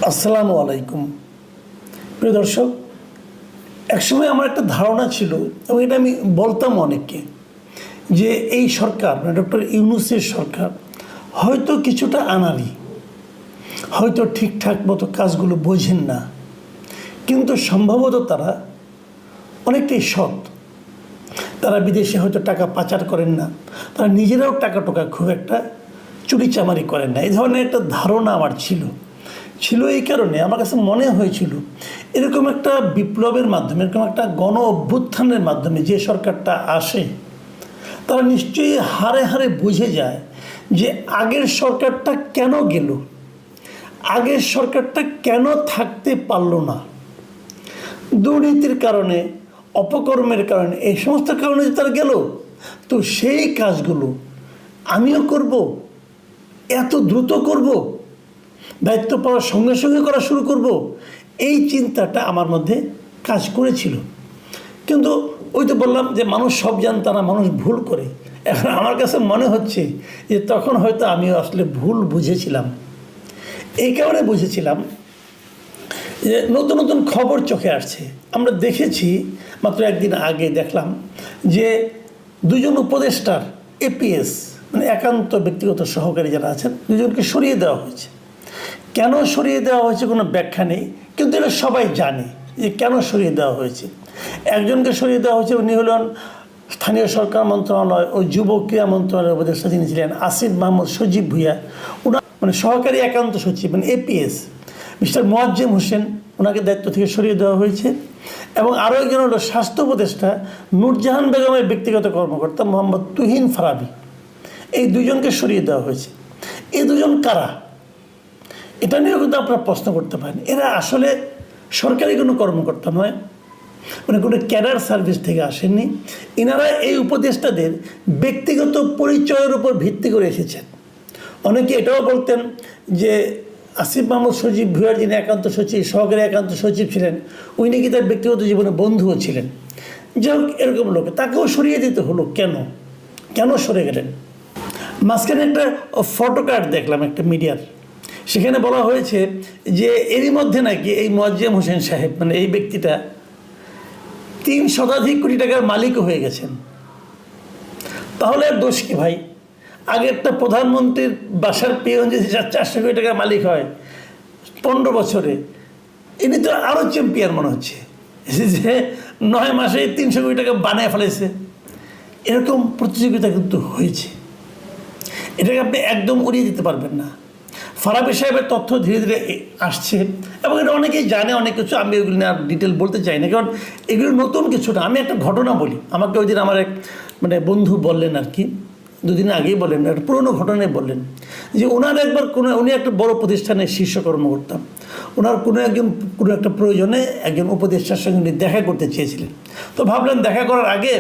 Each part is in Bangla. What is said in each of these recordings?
আসসালামু আলাইকুম। প্রিয় দর্শক, একসময় আমার একটা ধারণা ছিল এবং এটা আমি বলতাম অনেককে, যে এই সরকার মানে ডক্টর ইউনূসের সরকার হয়তো কিছুটা আনাড়ি, হয়তো ঠিকঠাক মতো কাজগুলো বোঝেন না, কিন্তু সম্ভবত তারা অনেকটাই সৎ। তারা বিদেশে হয়তো টাকা পাচার করেন না, তারা নিজেরাও টাকা টোকা খুব একটা চুরিচামারি করেন না, এই ধরনের একটা ধারণা আমার ছিল এই কারণে আমার কাছে মনে হয়েছিল এরকম একটা বিপ্লবের মাধ্যমে, এরকম একটা গণ অভ্যুত্থানের মাধ্যমে যে সরকারটা আসে, তারা নিশ্চয়ই হারে হারে বুঝে যায় যে আগের সরকারটা কেন গেল, আগের সরকারটা কেন থাকতে পারলো না। দুর্নীতির কারণে, অপকর্মের কারণে, এই সমস্ত কারণে যে তারা গেল। তো সেই কাজগুলো আমিও করব, এত দ্রুত করব, দায়িত্ব পাওয়ার সঙ্গে সঙ্গে করা শুরু করব, এই চিন্তাটা আমার মধ্যে কাজ করেছিল। কিন্তু ওই তো বললাম যে মানুষ সব জানতা না, মানুষ ভুল করে। এখন আমার কাছে মনে হচ্ছে যে তখন হয়তো আমিও আসলে ভুল বুঝেছিলাম। এই কারণে বুঝেছিলাম যে নতুন নতুন খবর চোখে আসছে। আমরা দেখেছি, মাত্র একদিন আগে দেখলাম যে দুজন উপদেষ্টার এপিএস মানে একান্ত ব্যক্তিগত সহকারী যারা আছেন, দুজনকে সরিয়ে দেওয়া হয়েছে। কেন সরিয়ে দেওয়া হয়েছে কোনো ব্যাখ্যা নেই, কিন্তু এটা সবাই জানে যে কেন সরিয়ে দেওয়া হয়েছে। একজনকে সরিয়ে দেওয়া হয়েছে, উনি হলেন স্থানীয় সরকার মন্ত্রণালয় ও যুব ক্রীড়া মন্ত্রণালয়ের উপদেষ্টা যিনি ছিলেন আসিফ মাহমুদ সজীব ভুঁইয়া। ওনার মানে সহকারী একান্ত সচিব মানে এপিএস মিস্টার মোয়াজ্জেম হোসেন, ওনাকে দায়িত্ব থেকে সরিয়ে দেওয়া হয়েছে। এবং আরও একজন হলো স্বাস্থ্য উপদেষ্টা নূরজাহান বেগমের ব্যক্তিগত কর্মকর্তা মোহাম্মদ তুহিন ফারাবি। এই দুজনকে সরিয়ে দেওয়া হয়েছে। এই দুজন কারা, এটা নিয়েও কিন্তু আপনারা প্রশ্ন করতে পারেন। এরা আসলে সরকারি কোনো কর্মকর্তা নয়, মানে কোনো ক্যাডার সার্ভিস থেকে আসেননি। এনারা এই উপদেষ্টাদের ব্যক্তিগত পরিচয়ের উপর ভিত্তি করে এসেছেন। অনেকে এটাও বলতেন যে আসিফ মাহমুদ সজীব ভুঁইয়ার যিনি একান্ত সচিব, সহকারী একান্ত সচিব ছিলেন, উনি নাকি তার ব্যক্তিগত জীবনে বন্ধুও ছিলেন। যাই হোক, এরকম লোক, তাকেও সরিয়ে দিতে হলো কেন সরে গেলেন? মাঝখানে একটা ফটো কার্ড দেখলাম একটা মিডিয়ার, সেখানে বলা হয়েছে যে এরই মধ্যে নাকি এই মোয়াজ্জেম হোসেন সাহেব মানে এই ব্যক্তিটা 3 শতাধিক কোটি টাকার মালিকও হয়ে গেছেন। তাহলে আর দোষ কি ভাই? আগে একটা প্রধানমন্ত্রীর বাসার পিয়ন যদি 400 কোটি টাকার মালিক হয় 15 বছরে, ইনি তো আরও চ্যাম্পিয়ন মনে হচ্ছে যে 9 মাসে 300 কোটি টাকা বানিয়ে ফেলেছে। এরকম প্রতিযোগিতা কিন্তু হয়েছে, এটাকে আপনি একদম উড়িয়ে দিতে পারবেন না। ফারাবি সাহেবের তথ্য ধীরে ধীরে আসছে এবং এটা অনেকেই জানে, অনেক কিছু আমি এগুলো নিয়ে আর ডিটেল বলতে চাই না, কারণ এগুলো নতুন কিছু না। আমি একটা ঘটনা বলি, আমাকে ওই দিন আমার এক মানে বন্ধু বললেন আর কি, দুদিন আগেই বললেন, একটা পুরোনো ঘটনায় বললেন যে ওনার একবার উনি একটা বড় প্রতিষ্ঠানের শীর্ষ কর্মকর্তা, ওনার কোনো একটা প্রয়োজনে একজন উপদেষ্টার সঙ্গে উনি দেখা করতে চেয়েছিলেন। তো ভাবলেন দেখা করার আগে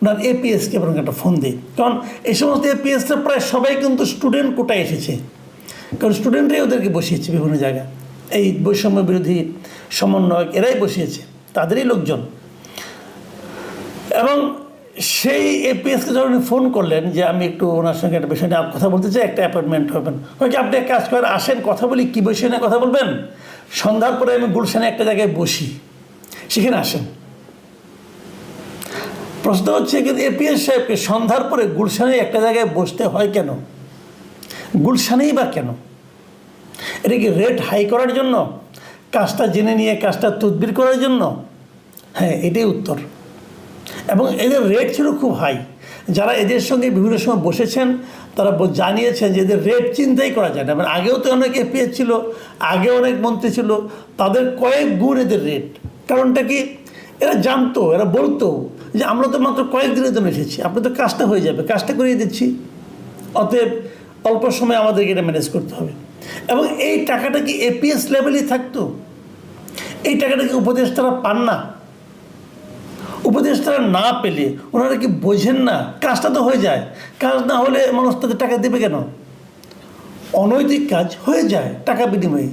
ওনার এপিএসকে বরং একটা ফোন দিই, কারণ এই সমস্ত এপিএসটা প্রায় সবাই কিন্তু স্টুডেন্ট কোটায় এসেছে, কারণ স্টুডেন্টরাই ওদেরকে বসিয়েছে বিভিন্ন জায়গায়। এই বৈষম্য বিরোধী সমন্বয়ক এরাই বসিয়েছে, তাদেরই লোকজন। এবং সেই এপিএসকে যখন ফোন করলেন যে আমি একটু ওনার সঙ্গে একটা বিষয় নিয়ে কথা বলতে চাই, একটা অ্যাপয়েন্টমেন্ট হবেন, হয়তো আপনি এক কাজ করেন, আসেন কথা বলি। কী বিষয় নিয়ে কথা বলবেন? সন্ধ্যার পরে আমি গুলশানে একটা জায়গায় বসি, সেখানে আসেন। প্রশ্ন হচ্ছে কিন্তু এপিএস সাহেবকে সন্ধ্যার পরে গুলশানে একটা জায়গায় বসতে হয় কেন? গুলশানেই বা কেন? এটা কি রেট হাই করার জন্য, কাজটা জেনে নিয়ে কাজটা তদবির করার জন্য? হ্যাঁ, এটাই উত্তর। এবং এদের রেট ছিল খুব হাই। যারা এদের সঙ্গে বিভিন্ন সময় বসেছেন তারা জানিয়েছেন যে এদের রেট চিন্তাই করা যায় না। মানে আগেও তো অনেক এপিএস ছিল, আগে অনেক মন্ত্রী ছিল, তাদের কয়েক গুণ এদের রেট। কারণটা কি? এরা জানতো, এরা বলতো যে আমরা তো মাত্র কয়েকদিনের জন্য এসেছি, আপনার তো কাজটা হয়ে যাবে, কাজটা করিয়ে দিচ্ছি, অতএব অল্প সময় আমাদেরকে এটা ম্যানেজ করতে হবে। এবং এই টাকাটা কি এপিএস লেভেলেই থাকতো? এই টাকাটা কি উপদেষ্টারা পান না? উপদেষ্টারা না পেলে ওনারা কি বোঝেন না কাজটা তো হয়ে যায়? কাজ না হলে মানুষ তাদের টাকা দেবে কেন? অনৈতিক কাজ হয়ে যায় টাকা বিনিময়ে।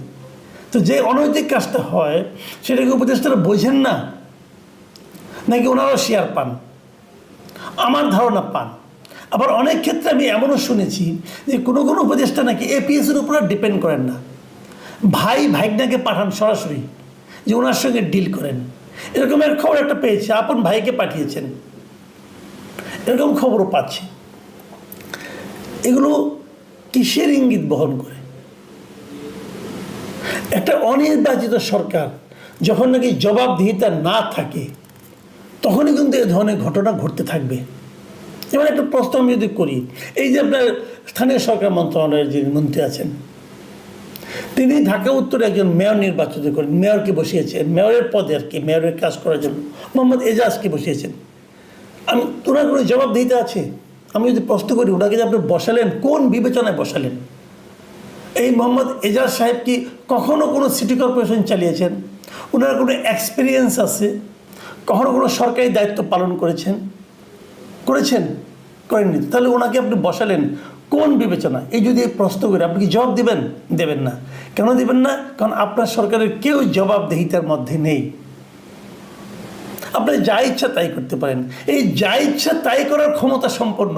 তো যে অনৈতিক কাজটা হয় সেটাকে উপদেষ্টারা বোঝেন না, নাকি ওনারাও শেয়ার পান? আমার ধারণা পান। আবার অনেক ক্ষেত্রে আমি এমনও শুনেছি যে কোনো উপদেষ্টা নাকি এপিএসের উপর ডিপেন্ড করেন না, ভাই ভাইগনাকে পাঠান সরাসরি, যে ওনার সঙ্গে ডিল করেন। এরকমের খবর একটা পেয়েছে, আপন ভাইকে পাঠিয়েছেন, এরকম খবরও পাচ্ছি। এগুলো কিসের ইঙ্গিত বহন করে? একটা অনির্বাচিত সরকার যখন নাকি জবাবদিহিতা না থাকে, তখনই কিন্তু এ ধরনের ঘটনা ঘটতে থাকবে। যেমন একটা প্রশ্ন আমি যদি করি, এই যে আপনার স্থানীয় সরকার মন্ত্রণালয়ের যিনি মন্ত্রী আছেন, তিনি ঢাকা উত্তরে একজন মেয়র নির্বাচিত করেন, মেয়রকে বসিয়েছেন, মেয়রের পদে আর কি, মেয়রের কাজ করার জন্য মোহাম্মদ এজাজকে বসিয়েছেন। আমি ওনার কোনো জবাবদিহিতা আছে? আমি যদি প্রশ্ন করি, ওনাকে যে আপনি বসালেন, কোন বিবেচনায় বসালেন? এই মোহাম্মদ এজাজ সাহেব কি কখনো কোনো সিটি কর্পোরেশন চালিয়েছেন? ওনার কোনো এক্সপিরিয়েন্স আছে? কখনো কোনো সরকারি দায়িত্ব পালন করেছেন? করেননি। তাহলে ওনাকে আপনি বসালেন কোন বিবেচনা? এই যদি প্রশ্ন করে আপনি কি জবাব দিবেন? দেবেন না। কেন দিবেন না? কারণ আপনার সরকারের কেউ জবাবদিহিতার মধ্যে নেই। আপনি যা ইচ্ছা তাই করতে পারেন। এই যা ইচ্ছা তাই করার ক্ষমতা সম্পন্ন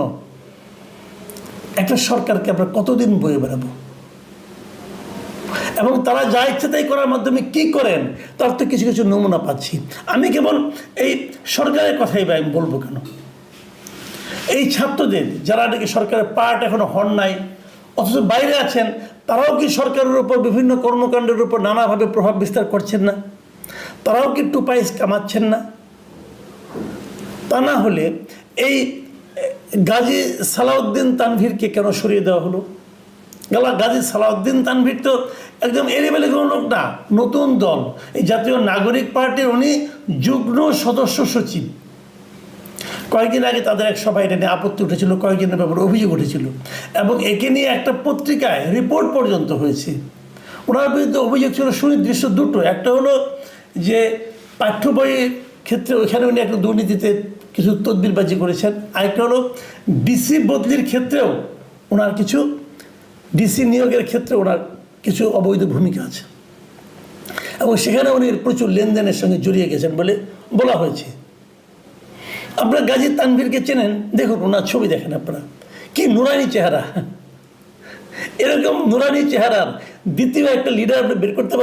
একটা সরকারকে আমরা কতদিন বয়ে বেড়াবো? এবং তারা যা ইচ্ছা তাই করার মাধ্যমে কি করেন তার তো কিছু কিছু নমুনা পাচ্ছি। আমি কেবল এই সরকারের কথাই আমি বলবো কেন, এই ছাত্রদের যারা নাকি সরকারের পার্ট এখনো হন নাই, অথচ বাইরে আছেন, তারাও কি সরকারের উপর বিভিন্ন কর্মকাণ্ডের উপর নানাভাবে প্রভাব বিস্তার করছেন না? তারাও কি টুপাইস কামাচ্ছেন না? তা না হলে এই গাজী সালাউদ্দিন তানভীরকে কেন সরিয়ে দেওয়া হলো? গাজী সালাউদ্দিন তানভীর তো একদম এলেবেলে কোনো লোক না, নতুন দল, এই জাতীয় নাগরিক পার্টির উনি যুগ্ম সদস্য সচিব। কয়েকদিন আগে তাদের এক সভায় এটা নিয়ে আপত্তি উঠেছিল, কয়েকদিনের ব্যাপারে অভিযোগ উঠেছিল, এবং একে নিয়ে একটা পত্রিকায় রিপোর্ট পর্যন্ত হয়েছে। ওনার বিরুদ্ধে অভিযোগ ছিল সুনির্দিষ্ট দুটো। একটা হলো যে পাঠ্য বইয়ের ক্ষেত্রে ওইখানে উনি একটা দুর্নীতিতে কিছু তদবিরবাজি করেছেন। আরেকটা হলো ডিসি বদলির ক্ষেত্রেও ওনার কিছু, ডিসি নিয়োগের ক্ষেত্রে ওনার কিছু অবৈধ ভূমিকা আছে, এবং সেখানে উনি প্রচুর লেনদেনের সঙ্গে জড়িয়ে গেছেন বলে বলা হয়েছে। আপনার গাজী তানভীরকে চেনেন, দেখুন ওনার ছবি দেখেন আপনারা, কি নুরানি চেহারা। এরকম নুরানি চেহারার দ্বিতীয় একটা লিডার আপনি বের করতে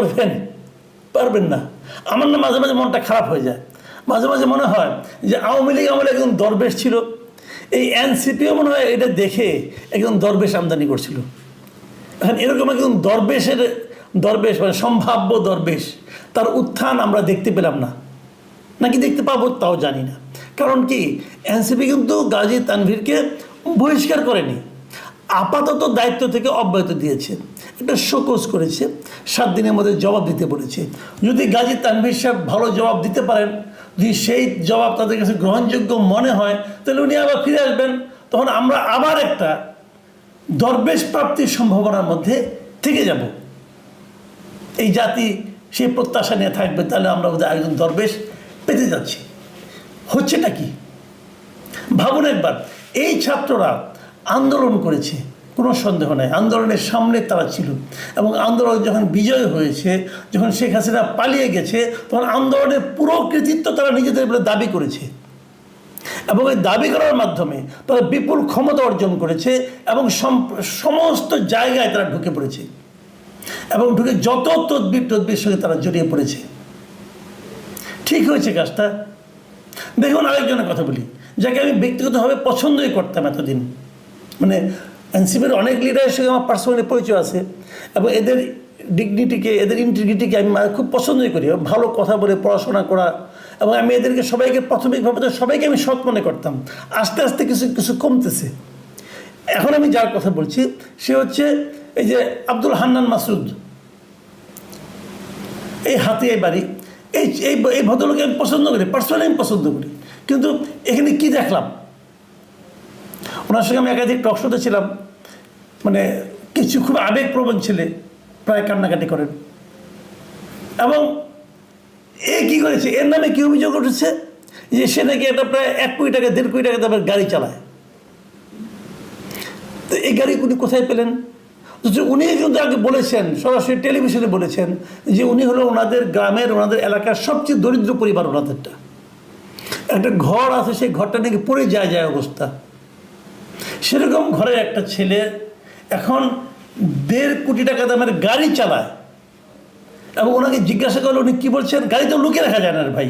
পারবেন না। আমার না মাঝে মাঝে মনটা খারাপ হয়ে যায়, মাঝে মাঝে মনে হয় যে আওয়ামী লীগ আমলে একজন দরবেশ ছিল, এই এনসিপিও মনে হয় এটা দেখে একজন দরবেশ আমদানি করছিল। এখন এরকম একজন দরবেশ মানে সম্ভাব্য দরবেশ, তার উত্থান আমরা দেখতে পেলাম না, নাকি দেখতে পাবো তাও জানি না। কারণ কি, এনসিপি কিন্তু গাজী তানভীরকে বহিষ্কার করেনি, আপাতত দায়িত্ব থেকে অব্যাহতি দিয়েছে, একটা শোকজ করেছে, 7 দিনের মধ্যে জবাব দিতে বলেছে। যদি গাজী তানভীর সাহেব ভালো জবাব দিতে পারেন, যদি সেই জবাব তাদের কাছে গ্রহণযোগ্য মনে হয়, তাহলে উনি আবার ফিরে আসবেন। তখন আমরা আবার একটা দরবেশ প্রাপ্তির সম্ভাবনার মধ্যে থেকে যাব। এই জাতি সেই প্রত্যাশা নিয়ে থাকবে, তাহলে আমরা বোধহয় একজন দরবেশ পেতে যাচ্ছি। হচ্ছেটা কি ভাবুন একবার। এই ছাত্ররা আন্দোলন করেছে, কোনো সন্দেহ নাই, আন্দোলনের সামনে তারা ছিল, এবং আন্দোলন যখন বিজয় হয়েছে, যখন শেখ হাসিনা পালিয়ে গেছে, তখন আন্দোলনের পুরো কৃতিত্ব তারা নিজেদের বলে দাবি করেছে, এবং এই দাবি করার মাধ্যমে তারা বিপুল ক্ষমতা অর্জন করেছে, এবং সমস্ত জায়গায় তারা ঢুকে পড়েছে, এবং ঢুকে যত তদবির সঙ্গে তারা জড়িয়ে পড়েছে। ঠিক হয়েছে কাজটা। দেখুন আরেকজনের কথা বলি, যাকে আমি ব্যক্তিগতভাবে পছন্দই করতাম এতদিন, মানে এনসিপির অনেক লিডারের সঙ্গে আমার পার্সোনালি পরিচয় আছে, এবং এদের ডিগনিটিকে, এদের ইন্টিগ্রিটিকে আমি খুব পছন্দই করি। ভালো কথা বলে পড়াশোনা করা, এবং আমি এদেরকে সবাইকে প্রাথমিকভাবে তো সবাইকে আমি সৎ মনে করতাম। আস্তে আস্তে কিছু কমতেছে। এখন আমি যার কথা বলছি সে হচ্ছে এই যে আব্দুল হান্নান মাসুদ, এই হাতিয়ায় বাড়ি, এই ভদ্রলোককে আমি পছন্দ করি, পার্সোনালি আমি পছন্দ করি। কিন্তু এখানে কি দেখলাম, ওনার সঙ্গে আমি একাধিক টক শোতে ছিলাম, মানে কিছু খুব আবেগপ্রবণ ছেলে প্রায় কান্নাকাটি করেন, এবং এ কী করেছে, এর নামে কী অভিযোগ উঠেছে যে সে নাকি একটা প্রায় 1 কোটি টাকা 1.5 কোটি টাকা দামের গাড়ি চালায়। তো এই গাড়ি উনি কোথায় পেলেন? উনি কিন্তু আগে বলেছেন, সরাসরি টেলিভিশনে বলেছেন যে উনি হলো ওনাদের গ্রামের, ওনাদের এলাকার সবচেয়ে দরিদ্র পরিবার। ওনাদেরটা একটা ঘর আছে, সেই ঘরটা নাকি পড়ে যায় অবস্থা। সেরকম ঘরের একটা ছেলে এখন 1.5 কোটি টাকা দামের গাড়ি চালায়, এবং ওনাকে জিজ্ঞাসা করলে উনি কী বলছেন, গাড়িতে লুকিয়ে রাখা যায় না রে ভাই।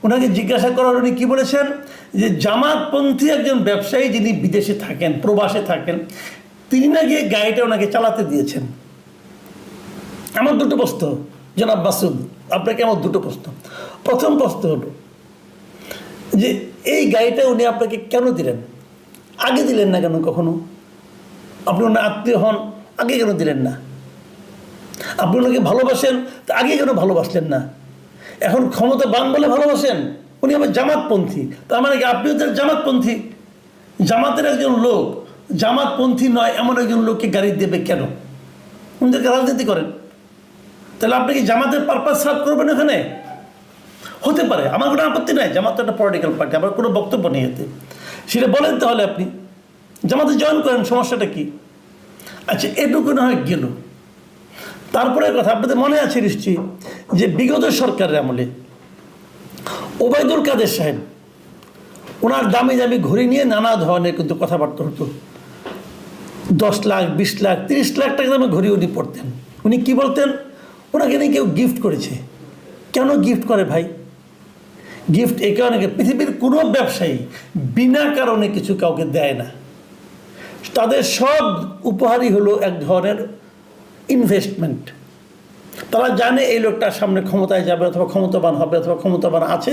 ওনাকে জিজ্ঞাসা করার উনি কী বলেছেন, যে জামাতপন্থী একজন ব্যবসায়ী যিনি বিদেশে থাকেন, প্রবাসে থাকেন, তিনি না গিয়ে গাড়িটা ওনাকে চালাতে দিয়েছেন। আমার দুটো প্রশ্ন জনাব মাসুদ, আপনাকে আমার দুটো প্রশ্ন। প্রথম প্রশ্ন হলো যে এই গাড়িটা উনি আপনাকে কেন দিলেন? আগে দিলেন না কেন? কখনো আপনি ওনার আত্মীয় হন, আগে কেন দিলেন না? আপনি ওনাকে ভালোবাসেন, তা আগে কেন ভালোবাসলেন না? এখন ক্ষমতা বান বলে ভালোবাসেন। উনি আবার জামাতপন্থী, তার মানে কি আপনিও তার জামাতপন্থী? জামাতের একজন লোক জামাতপন্থী নয় এমন একজন লোককে গাড়ি দেবে কেন? উনিদেরকে রাজনীতি করেন, তাহলে আপনি কি জামাতের পারপাস সার্ভ করবেন এখানে? হতে পারে, আমার কোনো আপত্তি নাই, জামাত একটা পলিটিক্যাল পার্টি, আমার কোনো বক্তব্য নেই এতে। সেটা বলেন, তাহলে আপনি জামাতে জয়েন করেন, সমস্যাটা কি? আচ্ছা, এটুকু না হয় গেল। তারপরে কথা আপনাদের মনে আছে নিশ্চয়ই যে বিগত সরকারের আমলে ওবায়দুল কাদের সাহেব, ওনার দামি দামি ঘড়ি নিয়ে নানা ধরনের কিন্তু কথাবার্তা হতো। 10 লাখ, 20 লাখ, 30 লাখ টাকা দামে ঘড়ি উনি পড়তেন। উনি কী বলতেন? ওনাকে নিয়ে কেউ গিফট করেছে। কেন গিফট করে ভাই? গিফট এই কারণে, পৃথিবীর কোনো ব্যবসায়ী বিনা কারণে কিছু কাউকে দেয় না। তাদের সব উপহারই হলো এক ধরনের ইনভেস্টমেন্ট। তারা জানে এই লোকটা সামনে ক্ষমতায় যাবে, অথবা ক্ষমতাবান হবে, অথবা ক্ষমতাবান আছে,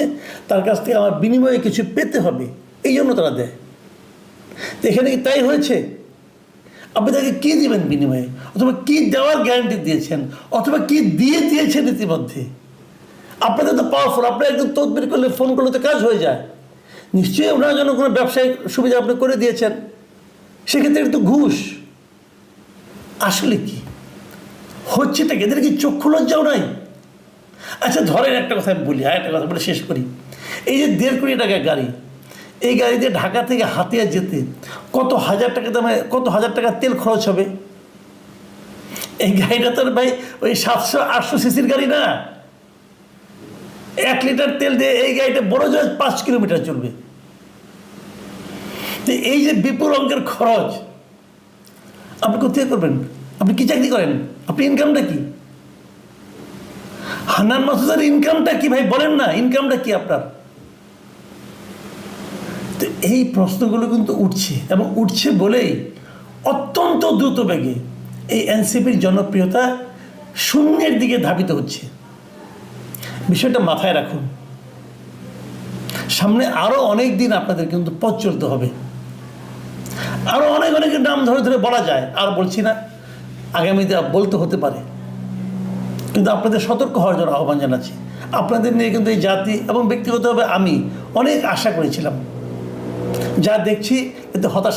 তার কাছ থেকে আমার বিনিময়ে কিছু পেতে হবে, এই জন্য তারা দেয়। তো এখানে কি তাই হয়েছে? আপনি তাকে কী দিবেন বিনিময়ে, অথবা কী দেওয়ার গ্যারান্টি দিয়েছেন, অথবা কী দিয়ে দিয়েছেন ইতিমধ্যে? আপনাদের তো পাওয়ারফুল, আপনি একদম তদবির করলে, ফোন করলে তো কাজ হয়ে যায়। নিশ্চয়ই ওনার জন্য কোনো ব্যবসায়িক সুবিধা আপনি করে দিয়েছেন, সেক্ষেত্রে একটু ঘুষ। আসলে কি হচ্ছেটা কি? এদের কি চক্ষু লজ্জাও নাই? আচ্ছা ধরেন, একটা কথা আমি বলি, একটা কথা বলে শেষ করি। এই যে 1.5 কোটি টাকা গাড়ি, এই গাড়ি দিয়ে ঢাকা থেকে হাতিয়া যেতে কত হাজার টাকা দামে, কত হাজার টাকা তেল খরচ হবে? এই গাড়িটা তো ভাই ওই 700-800 সিসির গাড়ি না। 1 লিটার তেল দিয়ে এই গাড়িটা বড় জোর 5 কিলোমিটার চলবে। তো এই যে বিপুল অঙ্কের খরচ আপনি কোথায় করবেন? আপনি কি চাকরি করেন? আপনি ইনকামটা কি? হান্নান মাসুদের ইনকামটা কি ভাই বলেন না? ইনকামটা কি আপনার? তো এই প্রশ্নগুলো কিন্তু উঠছে, এবং উঠছে বলেই অত্যন্ত দ্রুত বেগে এই এনসিপির জনপ্রিয়তা শূন্যের দিকে ধাবিত হচ্ছে। বিষয়টা মাথায় রাখুন। সামনে আরও অনেক দিন আপনাদের কিন্তু পথ চলতে হবে। আরও অনেকের নাম ধরে ধরে বলা যায়, আর বলছি না, আগামীতে বলতে হতে পারে। কিন্তু আপনাদের সতর্ক হওয়ার জন্য আহ্বান জানাচ্ছি। আপনাদের নিয়ে কিন্তু এই জাতি এবং ব্যক্তিগতভাবে আমি অনেক আশা করেছিলাম, যা দেখছি এতে হতাশা।